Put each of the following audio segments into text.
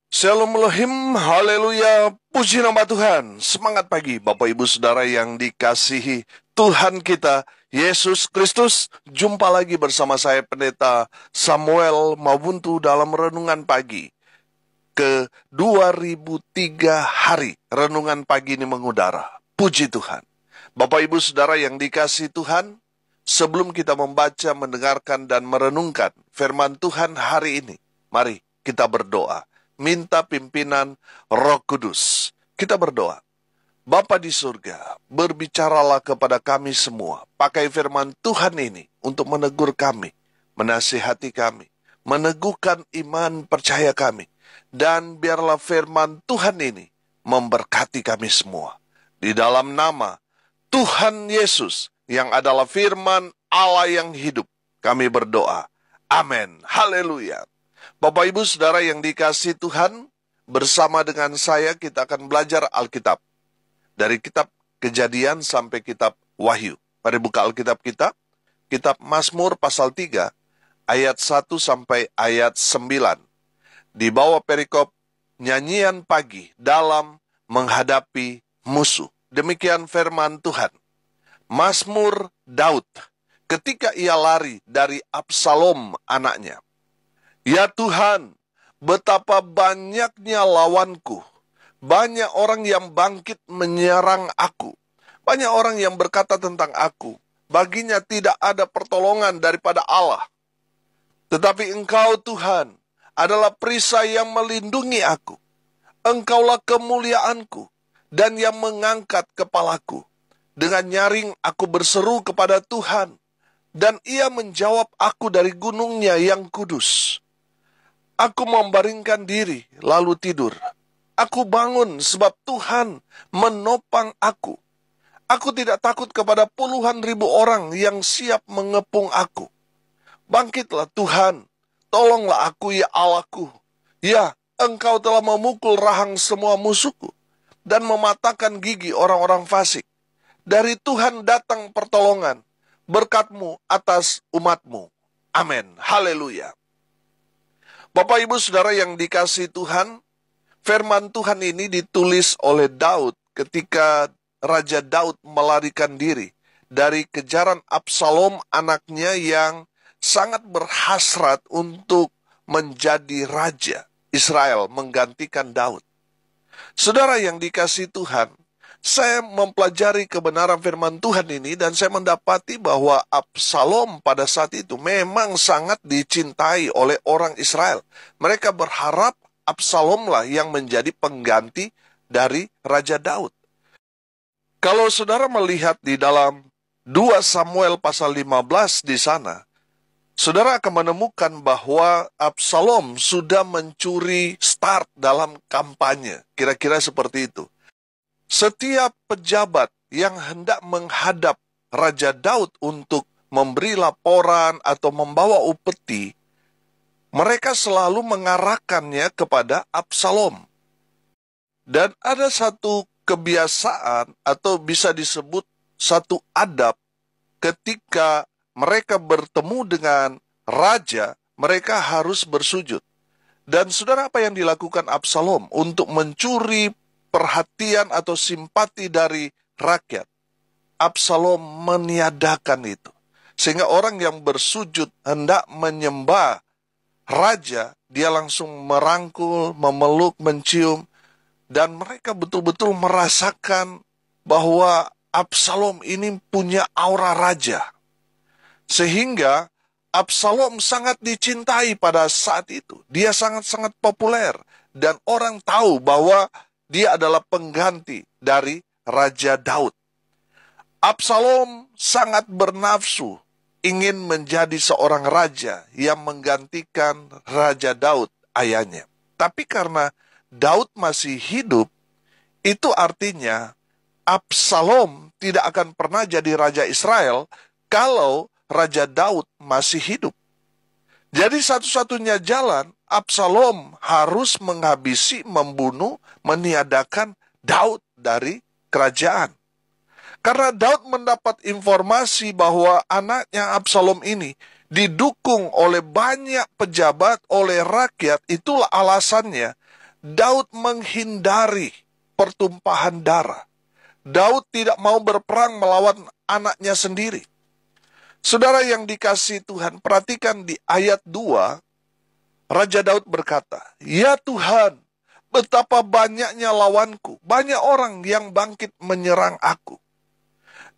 Shalom Elohim, haleluya, puji nama Tuhan. Semangat pagi Bapak Ibu Saudara yang dikasihi Tuhan kita, Yesus Kristus. Jumpa lagi bersama saya Pendeta Samuel Mabuntu dalam Renungan Pagi. Ke 2003 hari Renungan Pagi ini mengudara. Puji Tuhan. Bapak Ibu Saudara yang dikasihi Tuhan, sebelum kita membaca, mendengarkan, dan merenungkan firman Tuhan hari ini, mari kita berdoa. Minta pimpinan Roh Kudus. Kita berdoa. Bapa di surga, berbicaralah kepada kami semua. Pakai firman Tuhan ini untuk menegur kami, menasihati kami, meneguhkan iman percaya kami. Dan biarlah firman Tuhan ini memberkati kami semua. Di dalam nama Tuhan Yesus yang adalah firman Allah yang hidup, kami berdoa. Amin. Haleluya. Bapak Ibu Saudara yang dikasihi Tuhan, bersama dengan saya kita akan belajar Alkitab. Dari kitab Kejadian sampai kitab Wahyu. Mari buka Alkitab kita. Kitab Mazmur pasal 3, ayat 1 sampai ayat 9. Di bawah perikop nyanyian pagi dalam menghadapi musuh. Demikian firman Tuhan. Mazmur Daud ketika ia lari dari Absalom anaknya. Ya Tuhan, betapa banyaknya lawanku. Banyak orang yang bangkit menyerang aku. Banyak orang yang berkata tentang aku. Baginya tidak ada pertolongan daripada Allah. Tetapi Engkau Tuhan adalah perisai yang melindungi aku. Engkaulah kemuliaanku dan yang mengangkat kepalaku. Dengan nyaring aku berseru kepada Tuhan. Dan ia menjawab aku dari gunungnya yang kudus. Aku membaringkan diri, lalu tidur. Aku bangun sebab Tuhan menopang aku. Aku tidak takut kepada puluhan ribu orang yang siap mengepung aku. Bangkitlah Tuhan, tolonglah aku ya Allahku. Ya, Engkau telah memukul rahang semua musuhku dan mematahkan gigi orang-orang fasik. Dari Tuhan datang pertolongan, berkat-Mu atas umat-Mu. Amin. Haleluya. Bapak Ibu Saudara yang dikasihi Tuhan, firman Tuhan ini ditulis oleh Daud ketika Raja Daud melarikan diri dari kejaran Absalom anaknya yang sangat berhasrat untuk menjadi raja Israel menggantikan Daud. Saudara yang dikasihi Tuhan, saya mempelajari kebenaran firman Tuhan ini dan saya mendapati bahwa Absalom pada saat itu memang sangat dicintai oleh orang Israel. Mereka berharap Absalomlah yang menjadi pengganti dari Raja Daud. Kalau saudara melihat di dalam 2 Samuel pasal 15 di sana, saudara akan menemukan bahwa Absalom sudah mencuri start dalam kampanye. Kira-kira seperti itu. Setiap pejabat yang hendak menghadap Raja Daud untuk memberi laporan atau membawa upeti, mereka selalu mengarahkannya kepada Absalom. Dan ada satu kebiasaan atau bisa disebut satu adab ketika mereka bertemu dengan raja, mereka harus bersujud. Dan saudara, apa yang dilakukan Absalom untuk mencuri perhatian atau simpati dari rakyat? Absalom meniadakan itu. Sehingga orang yang bersujud hendak menyembah raja, dia langsung merangkul, memeluk, mencium. Dan mereka betul-betul merasakan bahwa Absalom ini punya aura raja. Sehingga Absalom sangat dicintai pada saat itu. Dia sangat-sangat populer. Dan orang tahu bahwa dia adalah pengganti dari Raja Daud. Absalom sangat bernafsu ingin menjadi seorang raja yang menggantikan Raja Daud ayahnya. Tapi karena Daud masih hidup, itu artinya Absalom tidak akan pernah jadi raja Israel kalau Raja Daud masih hidup. Jadi satu-satunya jalan, Absalom harus menghabisi, membunuh, meniadakan Daud dari kerajaan. Karena Daud mendapat informasi bahwa anaknya Absalom ini didukung oleh banyak pejabat, oleh rakyat, itulah alasannya Daud menghindari pertumpahan darah. Daud tidak mau berperang melawan anaknya sendiri. Saudara yang dikasihi Tuhan, perhatikan di ayat 2, Raja Daud berkata, "Ya Tuhan, betapa banyaknya lawanku, banyak orang yang bangkit menyerang aku."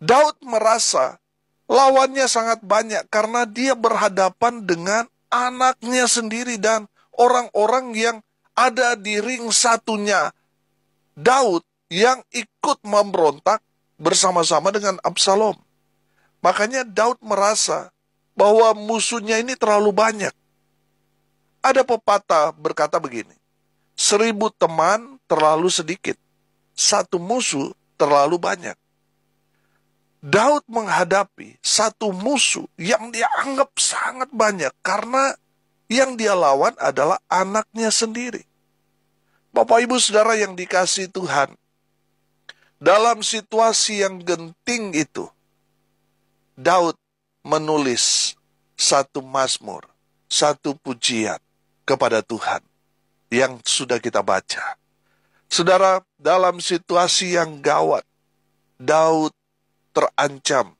Daud merasa lawannya sangat banyak karena dia berhadapan dengan anaknya sendiri dan orang-orang yang ada di ring satunya Daud yang ikut memberontak bersama-sama dengan Absalom. Makanya Daud merasa bahwa musuhnya ini terlalu banyak. Ada pepatah berkata begini, 1000 teman terlalu sedikit, 1 musuh terlalu banyak. Daud menghadapi 1 musuh yang dia anggap sangat banyak karena yang dia lawan adalah anaknya sendiri. Bapak Ibu Saudara yang dikasihi Tuhan, dalam situasi yang genting itu, Daud menulis 1 mazmur, 1 pujian kepada Tuhan yang sudah kita baca. Saudara, dalam situasi yang gawat, Daud terancam,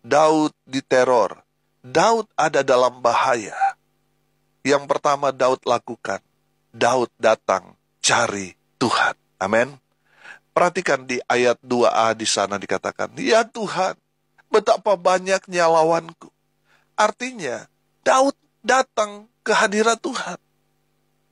Daud diteror, Daud ada dalam bahaya. Yang pertama Daud lakukan, Daud datang cari Tuhan. Amin. Perhatikan di ayat 2a di sana dikatakan, "Ya Tuhan, betapa banyaknya lawanku." Artinya, Daud datang ke hadirat Tuhan.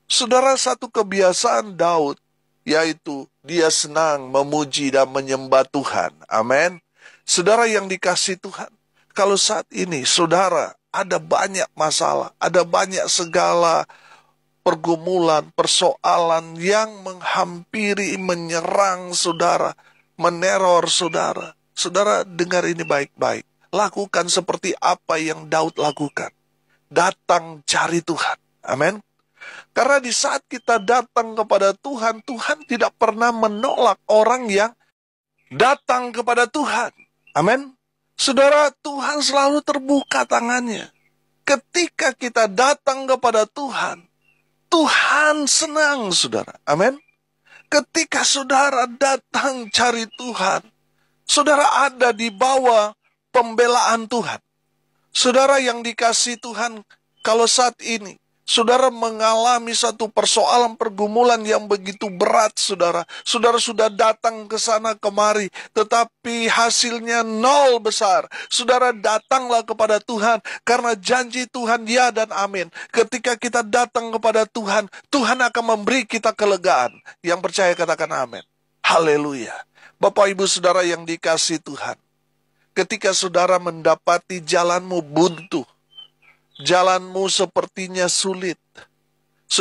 Saudara, satu kebiasaan Daud, yaitu dia senang memuji dan menyembah Tuhan. Amin. Saudara yang dikasihi Tuhan, kalau saat ini saudara ada banyak masalah, ada banyak segala pergumulan, persoalan yang menghampiri, menyerang saudara, meneror saudara. Saudara dengar ini baik-baik. Lakukan seperti apa yang Daud lakukan. Datang cari Tuhan. Amin. Karena di saat kita datang kepada Tuhan, Tuhan tidak pernah menolak orang yang datang kepada Tuhan. Amin. Saudara, Tuhan selalu terbuka tangannya. Ketika kita datang kepada Tuhan, Tuhan senang, saudara. Amin. Ketika saudara datang cari Tuhan, saudara ada di bawah pembelaan Tuhan. Saudara yang dikasihi Tuhan, kalau saat ini saudara mengalami satu persoalan pergumulan yang begitu berat, saudara. Saudara sudah datang ke sana kemari, tetapi hasilnya nol besar. Saudara datanglah kepada Tuhan, karena janji Tuhan ya dan amin. Ketika kita datang kepada Tuhan, Tuhan akan memberi kita kelegaan. Yang percaya katakan amin. Haleluya. Bapak Ibu Saudara yang dikasihi Tuhan, ketika saudara mendapati jalanmu buntu, jalanmu sepertinya sulit,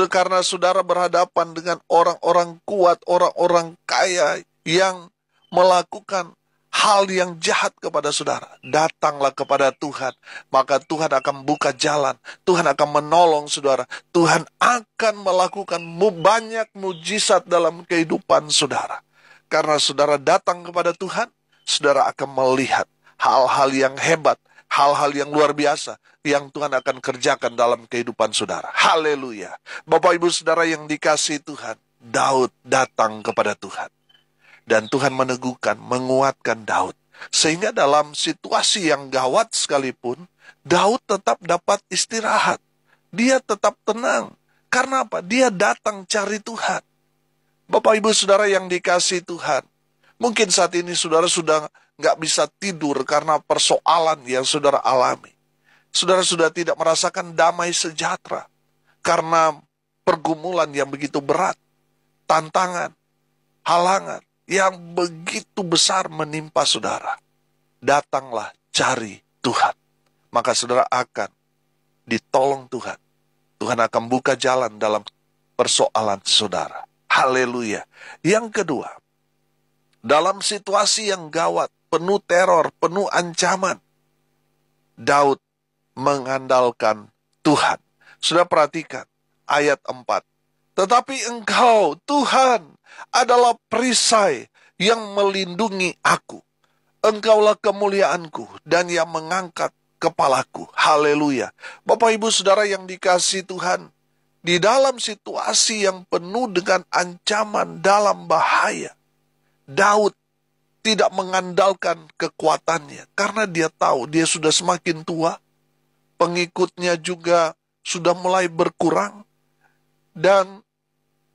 karena saudara berhadapan dengan orang-orang kuat, orang-orang kaya yang melakukan hal yang jahat kepada saudara. Datanglah kepada Tuhan, maka Tuhan akan buka jalan, Tuhan akan menolong saudara, Tuhan akan melakukan banyak mujizat dalam kehidupan saudara. Karena saudara datang kepada Tuhan, saudara akan melihat hal-hal yang hebat, hal-hal yang luar biasa yang Tuhan akan kerjakan dalam kehidupan saudara. Haleluya. Bapak Ibu Saudara yang dikasihi Tuhan, Daud datang kepada Tuhan. Dan Tuhan meneguhkan, menguatkan Daud. Sehingga dalam situasi yang gawat sekalipun, Daud tetap dapat istirahat. Dia tetap tenang. Karena apa? Dia datang cari Tuhan. Bapak Ibu Saudara yang dikasihi Tuhan, mungkin saat ini saudara sudah nggak bisa tidur karena persoalan yang saudara alami. Saudara sudah tidak merasakan damai sejahtera karena pergumulan yang begitu berat, tantangan, halangan yang begitu besar menimpa saudara. Datanglah cari Tuhan. Maka saudara akan ditolong Tuhan. Tuhan akan buka jalan dalam persoalan saudara. Haleluya. Yang kedua, dalam situasi yang gawat, penuh teror, penuh ancaman, Daud mengandalkan Tuhan. Sudah perhatikan ayat 4. Tetapi Engkau, Tuhan, adalah perisai yang melindungi aku. Engkaulah kemuliaanku dan yang mengangkat kepalaku. Haleluya. Bapak Ibu Saudara yang dikasihi Tuhan, Di dalam situasi yang penuh dengan ancaman dalam bahaya, Daud tidak mengandalkan kekuatannya karena dia tahu dia sudah semakin tua, pengikutnya juga sudah mulai berkurang, dan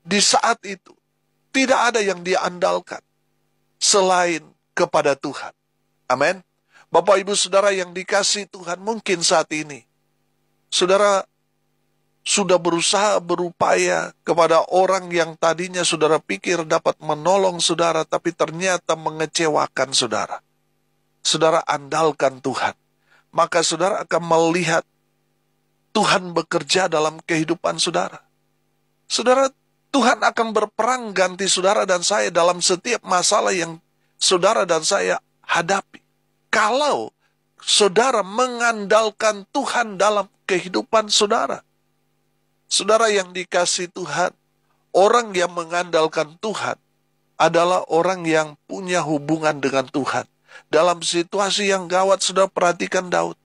di saat itu tidak ada yang dia andalkan selain kepada Tuhan. Amin. Bapak Ibu Saudara yang dikasihi Tuhan, mungkin saat ini saudara sudah berusaha berupaya kepada orang yang tadinya saudara pikir dapat menolong saudara, tapi ternyata mengecewakan saudara. Saudara andalkan Tuhan, maka saudara akan melihat Tuhan bekerja dalam kehidupan saudara. Saudara, Tuhan akan berperang ganti saudara dan saya dalam setiap masalah yang saudara dan saya hadapi. Kalau saudara mengandalkan Tuhan dalam kehidupan saudara. Saudara yang dikasihi Tuhan, orang yang mengandalkan Tuhan adalah orang yang punya hubungan dengan Tuhan. Dalam situasi yang gawat, saudara perhatikan Daud.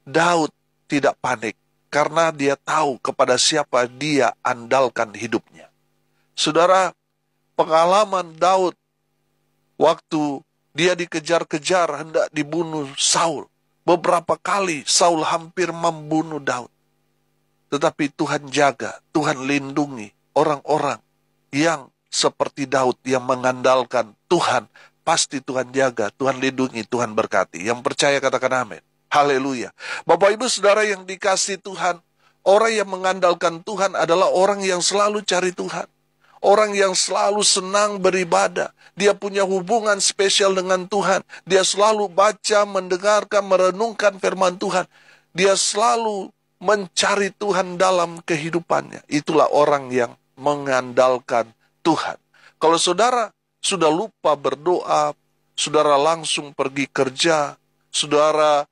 Daud tidak panik karena dia tahu kepada siapa dia andalkan hidupnya. Saudara, pengalaman Daud waktu dia dikejar-kejar hendak dibunuh Saul. Beberapa kali Saul hampir membunuh Daud. Tetapi Tuhan jaga, Tuhan lindungi orang-orang yang seperti Daud yang mengandalkan Tuhan. Pasti Tuhan jaga, Tuhan lindungi, Tuhan berkati. Yang percaya katakan amin. Haleluya. Bapak Ibu Saudara yang dikasihi Tuhan, orang yang mengandalkan Tuhan adalah orang yang selalu cari Tuhan. Orang yang selalu senang beribadah. Dia punya hubungan spesial dengan Tuhan. Dia selalu baca, mendengarkan, merenungkan firman Tuhan. Dia selalu mencari Tuhan dalam kehidupannya. Itulah orang yang mengandalkan Tuhan. Kalau saudara sudah lupa berdoa, saudara langsung pergi kerja, saudara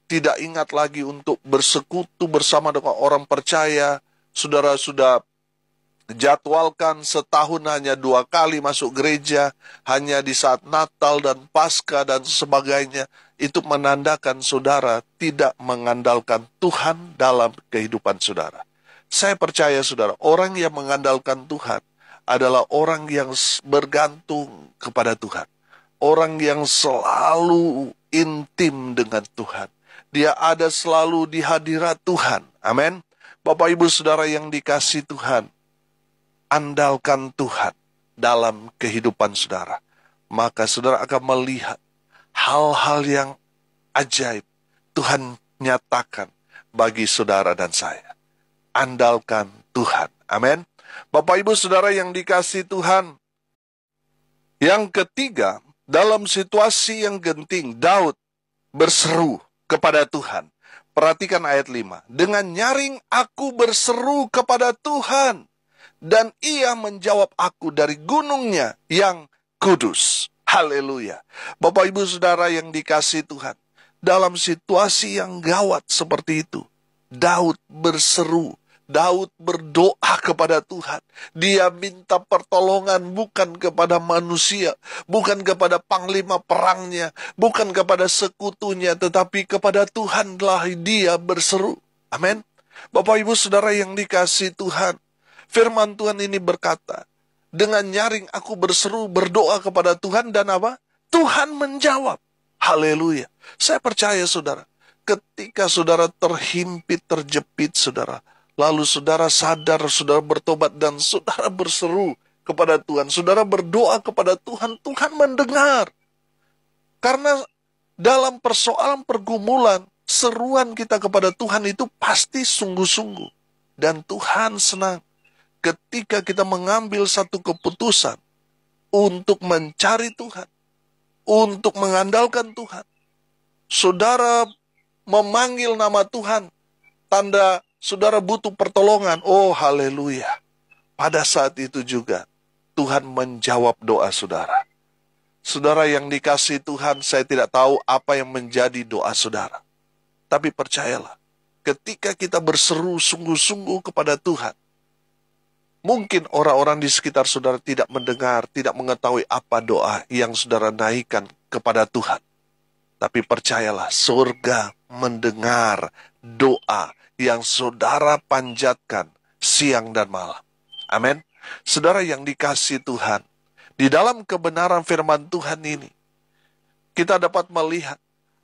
tidak ingat lagi untuk bersekutu bersama dengan orang percaya, saudara sudah jadwalkan setahun hanya 2 kali masuk gereja, hanya di saat Natal dan Paskah dan sebagainya, itu menandakan saudara tidak mengandalkan Tuhan dalam kehidupan saudara. Saya percaya saudara, orang yang mengandalkan Tuhan adalah orang yang bergantung kepada Tuhan. Orang yang selalu intim dengan Tuhan. Dia ada selalu di hadirat Tuhan. Amin. Bapak Ibu Saudara yang dikasihi Tuhan, andalkan Tuhan dalam kehidupan saudara. Maka saudara akan melihat hal-hal yang ajaib Tuhan nyatakan bagi saudara dan saya. Andalkan Tuhan. Amin. Bapak Ibu Saudara yang dikasihi Tuhan, yang ketiga, dalam situasi yang genting, Daud berseru kepada Tuhan. Perhatikan ayat 5. Dengan nyaring aku berseru kepada Tuhan, dan ia menjawab aku dari gunungnya yang kudus. Haleluya. Bapak Ibu Saudara yang dikasihi Tuhan, dalam situasi yang gawat seperti itu, Daud berseru, Daud berdoa kepada Tuhan. Dia minta pertolongan bukan kepada manusia, bukan kepada panglima perangnya, bukan kepada sekutunya, tetapi kepada Tuhanlah dia berseru. Amin. Bapak Ibu Saudara yang dikasihi Tuhan, firman Tuhan ini berkata, dengan nyaring aku berseru, berdoa kepada Tuhan, dan apa? Tuhan menjawab. Haleluya. Saya percaya saudara, ketika saudara terhimpit, terjepit saudara, lalu saudara sadar, saudara bertobat, dan saudara berseru kepada Tuhan, saudara berdoa kepada Tuhan, Tuhan mendengar. Karena dalam persoalan pergumulan, seruan kita kepada Tuhan itu pasti sungguh-sungguh. Dan Tuhan senang ketika kita mengambil satu keputusan untuk mencari Tuhan, untuk mengandalkan Tuhan. Saudara memanggil nama Tuhan, tanda saudara butuh pertolongan. Oh haleluya. Pada saat itu juga Tuhan menjawab doa saudara. Saudara yang dikasihi Tuhan, saya tidak tahu apa yang menjadi doa saudara. Tapi percayalah, ketika kita berseru sungguh-sungguh kepada Tuhan, mungkin orang-orang di sekitar saudara tidak mendengar, tidak mengetahui apa doa yang saudara naikkan kepada Tuhan. Tapi percayalah, surga mendengar doa yang saudara panjatkan siang dan malam. Amin. Saudara yang dikasihi Tuhan, di dalam kebenaran firman Tuhan ini, kita dapat melihat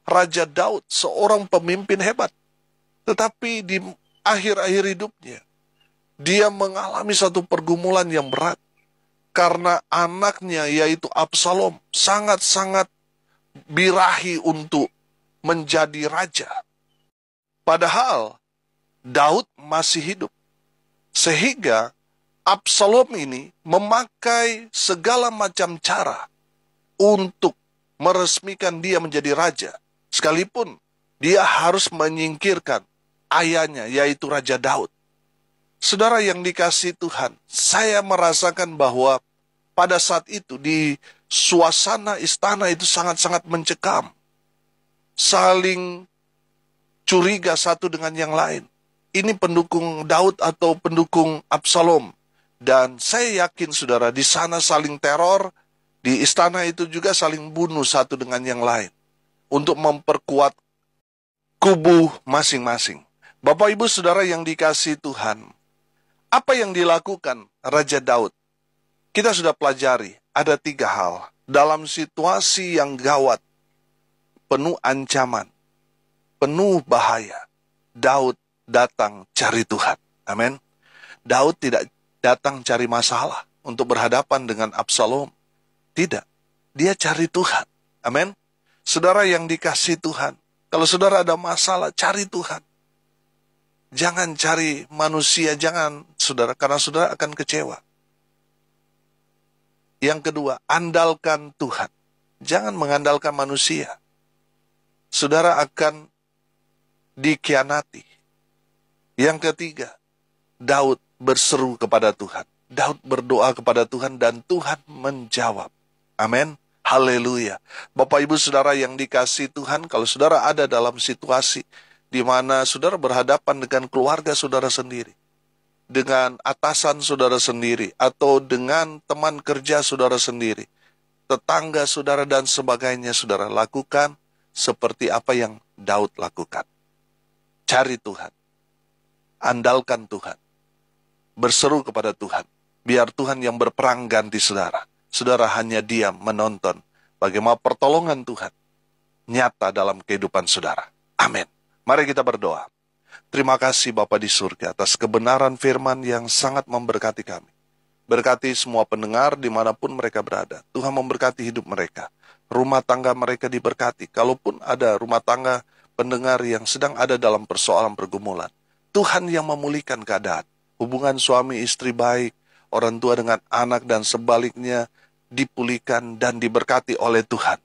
Raja Daud seorang pemimpin hebat. Tetapi di akhir-akhir hidupnya, dia mengalami satu pergumulan yang berat. Karena anaknya yaitu Absalom sangat-sangat birahi untuk menjadi raja. Padahal Daud masih hidup. Sehingga Absalom ini memakai segala macam cara untuk meresmikan dia menjadi raja. Sekalipun dia harus menyingkirkan ayahnya yaitu Raja Daud. Saudara yang dikasihi Tuhan, saya merasakan bahwa pada saat itu di suasana istana itu sangat-sangat mencekam. Saling curiga satu dengan yang lain. Ini pendukung Daud atau pendukung Absalom. Dan saya yakin saudara di sana saling teror, di istana itu juga saling bunuh satu dengan yang lain. Untuk memperkuat kubu masing-masing. Bapak ibu saudara yang dikasihi Tuhan, apa yang dilakukan Raja Daud? Kita sudah pelajari, ada 3 hal. Dalam situasi yang gawat, penuh ancaman, penuh bahaya, Daud datang cari Tuhan. Amin. Daud tidak datang cari masalah untuk berhadapan dengan Absalom. Tidak. Dia cari Tuhan. Amin. Saudara yang dikasihi Tuhan, kalau saudara ada masalah, cari Tuhan. Jangan cari manusia, jangan saudara, karena saudara akan kecewa. Yang kedua, andalkan Tuhan. Jangan mengandalkan manusia. Saudara akan dikhianati. Yang ketiga, Daud berseru kepada Tuhan. Daud berdoa kepada Tuhan dan Tuhan menjawab. Amin. Haleluya. Bapak ibu saudara yang dikasihi Tuhan, kalau saudara ada dalam situasi di mana saudara berhadapan dengan keluarga saudara sendiri, dengan atasan saudara sendiri, atau dengan teman kerja saudara sendiri, tetangga saudara dan sebagainya, saudara lakukan seperti apa yang Daud lakukan. Cari Tuhan, andalkan Tuhan, berseru kepada Tuhan, biar Tuhan yang berperang ganti saudara. Saudara hanya diam menonton bagaimana pertolongan Tuhan nyata dalam kehidupan saudara. Amin. Mari kita berdoa. Terima kasih Bapa di surga atas kebenaran firman yang sangat memberkati kami. Berkati semua pendengar dimanapun mereka berada. Tuhan memberkati hidup mereka. Rumah tangga mereka diberkati. Kalaupun ada rumah tangga pendengar yang sedang ada dalam persoalan pergumulan, Tuhan yang memulihkan keadaan. Hubungan suami istri baik, orang tua dengan anak dan sebaliknya dipulihkan dan diberkati oleh Tuhan.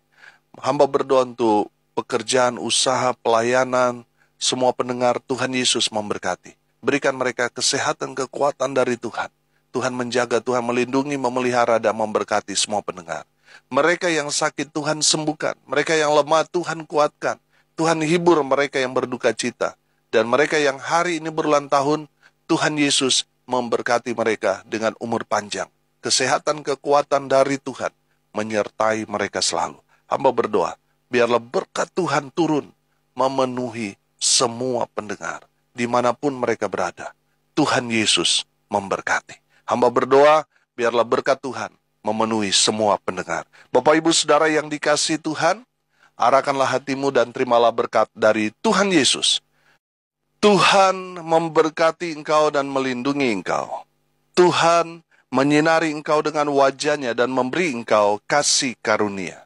Hamba berdoa untuk pekerjaan, usaha, pelayanan, semua pendengar, Tuhan Yesus memberkati. Berikan mereka kesehatan, kekuatan dari Tuhan. Tuhan menjaga, Tuhan melindungi, memelihara, dan memberkati semua pendengar. Mereka yang sakit, Tuhan sembuhkan. Mereka yang lemah, Tuhan kuatkan. Tuhan hibur mereka yang berduka cita. Dan mereka yang hari ini berulang tahun, Tuhan Yesus memberkati mereka dengan umur panjang. Kesehatan, kekuatan dari Tuhan menyertai mereka selalu. Hamba berdoa, biarlah berkat Tuhan turun, memenuhi semua pendengar, dimanapun mereka berada. Tuhan Yesus memberkati. Hamba berdoa, biarlah berkat Tuhan memenuhi semua pendengar. Bapak ibu saudara yang dikasihi Tuhan, arahkanlah hatimu dan terimalah berkat dari Tuhan Yesus. Tuhan memberkati engkau dan melindungi engkau. Tuhan menyinari engkau dengan wajahnya dan memberi engkau kasih karunia.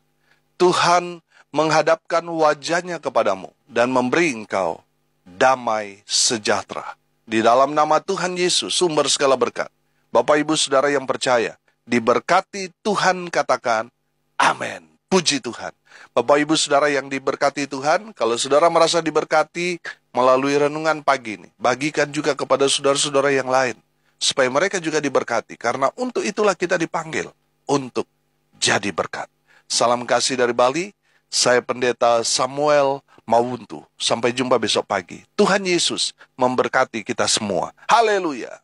Tuhan menghadapkan wajahnya kepadamu dan memberi engkau damai sejahtera. Di dalam nama Tuhan Yesus, sumber segala berkat. Bapak ibu saudara yang percaya, diberkati Tuhan, katakan amin. Puji Tuhan. Bapak ibu saudara yang diberkati Tuhan, kalau saudara merasa diberkati melalui renungan pagi ini, bagikan juga kepada saudara-saudara yang lain, supaya mereka juga diberkati. Karena untuk itulah kita dipanggil, untuk jadi berkat. Salam kasih dari Bali. Saya Pendeta Samuel Mawuntu. Sampai jumpa besok pagi. Tuhan Yesus memberkati kita semua. Haleluya.